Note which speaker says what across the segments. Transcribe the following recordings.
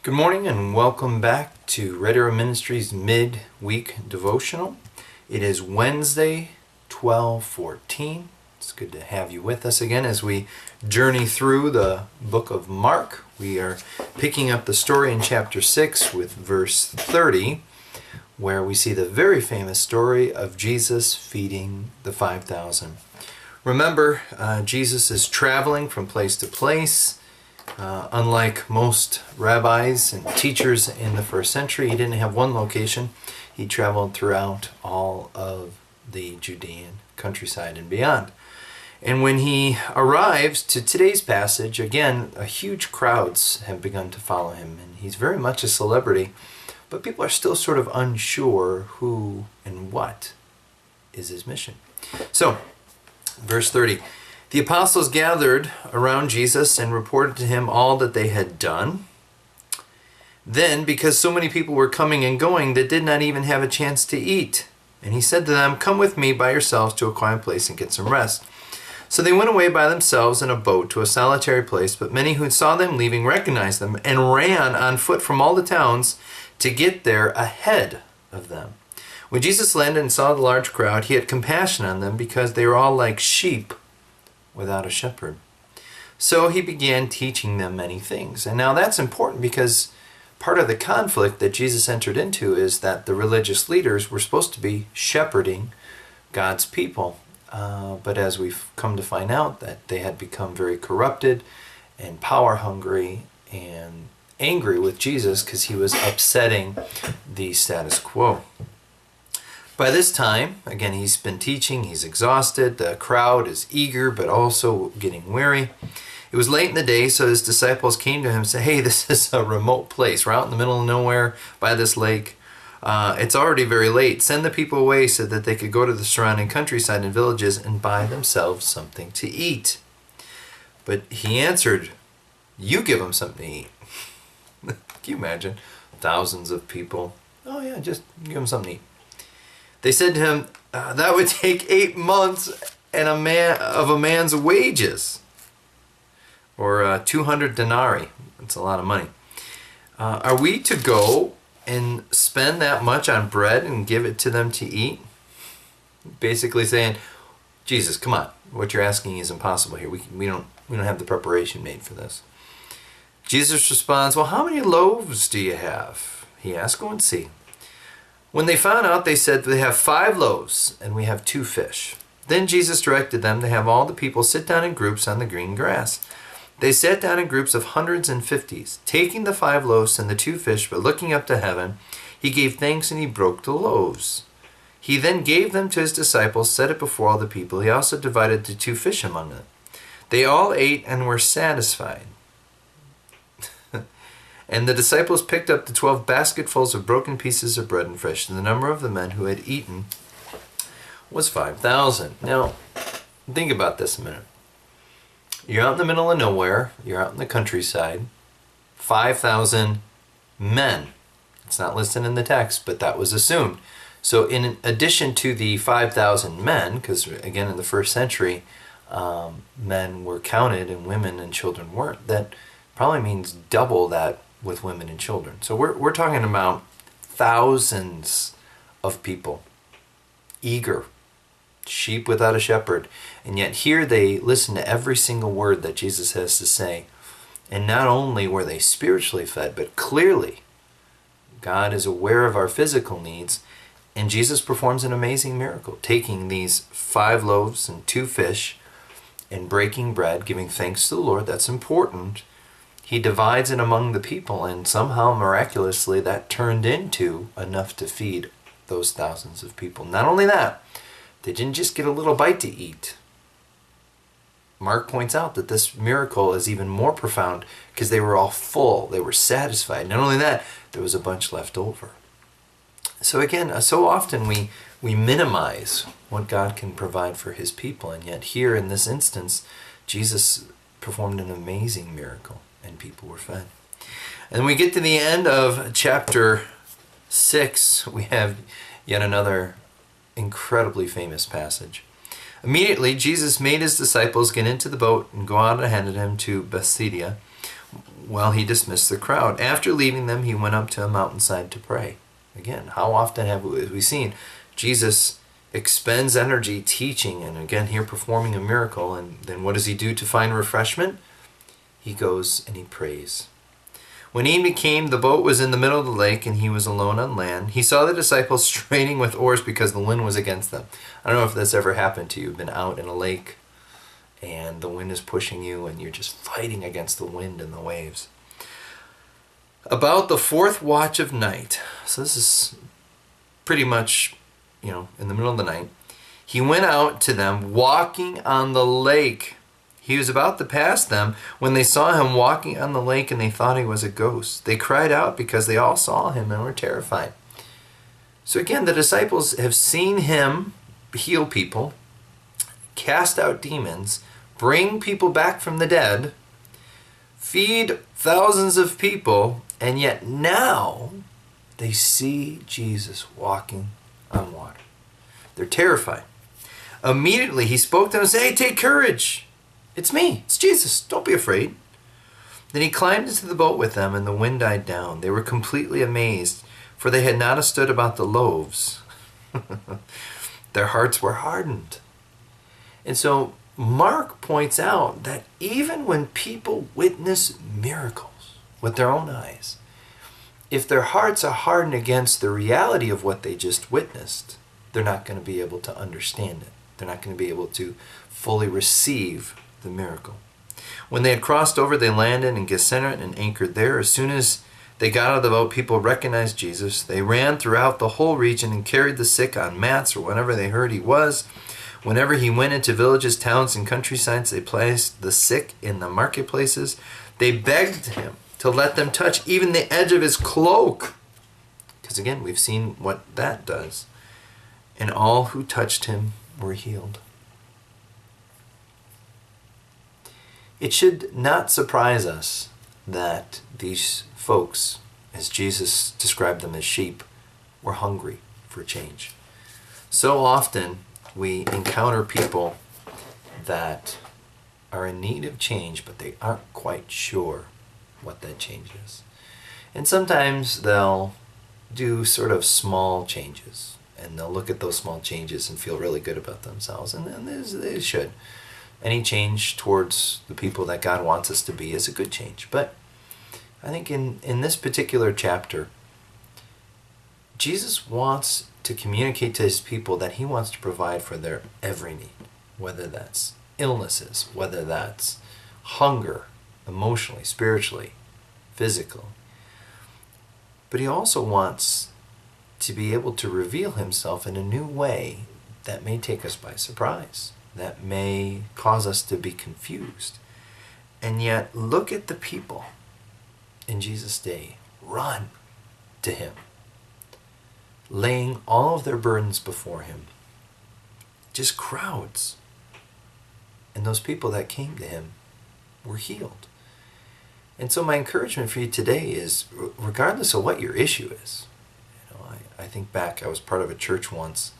Speaker 1: Good morning and welcome back to Red Arrow Ministries Midweek Devotional. It is Wednesday, 12/14. It's good to have you with us again as we journey through the book of Mark. We are picking up the story in chapter 6 with verse 30, where we see the very famous story of Jesus feeding the 5,000. Remember, Jesus is traveling from place to place. Unlike most rabbis and teachers in the first century, he didn't have one location. He traveled throughout all of the Judean countryside and beyond. And when he arrives to today's passage, again, huge crowds have begun to follow him. And he's very much a celebrity, but people are still sort of unsure who and what is his mission. So, verse 30. The apostles gathered around Jesus and reported to him all that they had done. Then, because so many people were coming and going, they did not even have a chance to eat. And he said to them, "Come with me by yourselves to a quiet place and get some rest." So they went away by themselves in a boat to a solitary place, but many who saw them leaving recognized them and ran on foot from all the towns to get there ahead of them. When Jesus landed and saw the large crowd, he had compassion on them because they were all like sheep without a shepherd. So he began teaching them many things. And now that's important because part of the conflict that Jesus entered into is that the religious leaders were supposed to be shepherding God's people. But as we've come to find out, that they had become very corrupted and power hungry and angry with Jesus because he was upsetting the status quo. By this time, again, he's been teaching, he's exhausted, the crowd is eager but also getting weary. It was late in the day, so his disciples came to him and said, "Hey, this is a remote place. We're out in the middle of nowhere by this lake. It's already very late. Send the people away so that they could go to the surrounding countryside and villages and buy themselves something to eat." But he answered, "You give them something to eat." Can you imagine? Thousands of people. "Oh yeah, just give them something to eat." They said to him, "That would take 8 months and a man's wages," or 200 denarii. That's a lot of money. "Are we to go and spend that much on bread and give it to them to eat?" Basically saying, "Jesus, come on, what you're asking is impossible here. We don't have the preparation made for this." Jesus responds, "Well, how many loaves do you have?" He asked. "Go and see." When they found out, they said, "They have 5 loaves and we have 2 fish." Then Jesus directed them to have all the people sit down in groups on the green grass. They sat down in groups of hundreds and fifties, taking the 5 loaves and the 2 fish, but looking up to heaven, he gave thanks and he broke the loaves. He then gave them to his disciples, set it before all the people. He also divided the 2 fish among them. They all ate and were satisfied. And the disciples picked up the 12 basketfuls of broken pieces of bread and fish, and the number of the men who had eaten was 5,000. Now, think about this a minute. You're out in the middle of nowhere. You're out in the countryside. 5,000 men. It's not listed in the text, but that was assumed. So in addition to the 5,000 men, because again in the first century, men were counted and women and children weren't, that probably means double that with women and children. So we're talking about thousands of people, eager, sheep without a shepherd. And yet here they listen to every single word that Jesus has to say. And not only were they spiritually fed, but clearly God is aware of our physical needs. And Jesus performs an amazing miracle, taking these 5 loaves and 2 fish and breaking bread, giving thanks to the Lord. That's important. He divides it among the people, and somehow miraculously that turned into enough to feed those thousands of people. Not only that, they didn't just get a little bite to eat. Mark points out that this miracle is even more profound because they were all full. They were satisfied. Not only that, there was a bunch left over. So again, so often we minimize what God can provide for his people, and yet here in this instance, Jesus performed an amazing miracle and people were fed. And when we get to the end of chapter 6, we have yet another incredibly famous passage. Immediately, Jesus made his disciples get into the boat and go out ahead of him to Bethsaida, Well, he dismissed the crowd. After leaving them, he went up to a mountainside to pray. Again, how often have we seen Jesus expends energy teaching, and again here performing a miracle, and then what does he do to find refreshment? He goes and he prays. When evening came, the boat was in the middle of the lake, and he was alone on land. He saw the disciples straining with oars because the wind was against them. I don't know if this ever happened to you. You've been out in a lake, and the wind is pushing you, and you're just fighting against the wind and the waves. About the fourth watch of night, so this is pretty much, in the middle of the night, he went out to them walking on the lake. He was about to pass them when they saw him walking on the lake, and they thought he was a ghost. They cried out because they all saw him and were terrified. So again, the disciples have seen him heal people, cast out demons, bring people back from the dead, feed thousands of people, and yet now they see Jesus walking on water. They're terrified. Immediately he spoke to them and said, "Hey, take courage. It's me. It's Jesus. Don't be afraid." Then he climbed into the boat with them, and the wind died down. They were completely amazed, for they had not understood about the loaves. Their hearts were hardened. And so Mark points out that even when people witness miracles with their own eyes, if their hearts are hardened against the reality of what they just witnessed, they're not going to be able to understand it. They're not going to be able to fully receive the miracle. When they had crossed over, they landed in Gennesaret and anchored there. As soon as they got out of the boat, people recognized Jesus. They ran throughout the whole region and carried the sick on mats or whenever they heard he was. Whenever he went into villages, towns, and countrysides, they placed the sick in the marketplaces. They begged him to let them touch even the edge of his cloak. Because again, we've seen what that does. And all who touched him were healed. It should not surprise us that these folks, as Jesus described them as sheep, were hungry for change. So often we encounter people that are in need of change, but they aren't quite sure what that change is. And sometimes they'll do sort of small changes, and they'll look at those small changes and feel really good about themselves, and they should. Any change towards the people that God wants us to be is a good change. But I think in this particular chapter, Jesus wants to communicate to his people that he wants to provide for their every need, whether that's illnesses, whether that's hunger, emotionally, spiritually, physically. But he also wants to be able to reveal himself in a new way that may take us by surprise, that may cause us to be confused. And yet, look at the people in Jesus' day run to him, laying all of their burdens before him. Just crowds. And those people that came to him were healed. And so my encouragement for you today is, regardless of what your issue is, I think back, I was part of a church once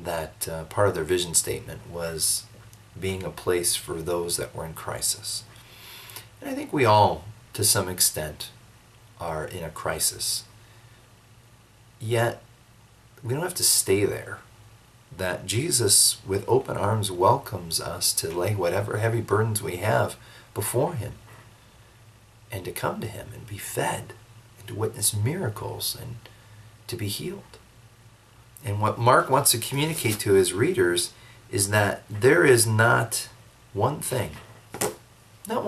Speaker 1: that part of their vision statement was being a place for those that were in crisis. And I think we all, to some extent, are in a crisis. Yet, we don't have to stay there. That Jesus, with open arms, welcomes us to lay whatever heavy burdens we have before him, and to come to him and be fed, and to witness miracles, and to be healed. And what Mark wants to communicate to his readers is that there is not one thing that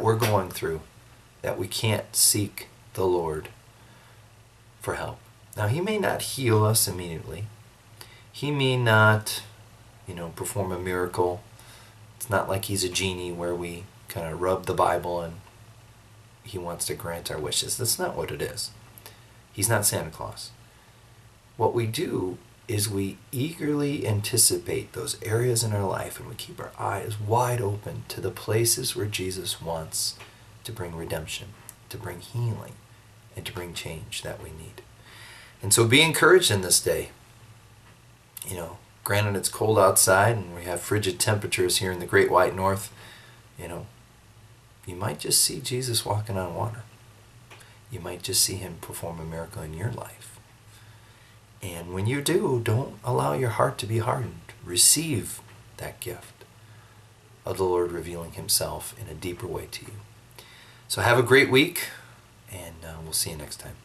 Speaker 1: we're going through that we can't seek the Lord for help. Now, he may not heal us immediately. He may not, perform a miracle. It's not like he's a genie where we kind of rub the Bible and he wants to grant our wishes. That's not what it is. He's not Santa Claus. What we do is we eagerly anticipate those areas in our life, and we keep our eyes wide open to the places where Jesus wants to bring redemption, to bring healing, and to bring change that we need. And so be encouraged in this day. Granted it's cold outside and we have frigid temperatures here in the Great White North, You might just see Jesus walking on water. You might just see him perform a miracle in your life. And when you do, don't allow your heart to be hardened. Receive that gift of the Lord revealing himself in a deeper way to you. So have a great week, and we'll see you next time.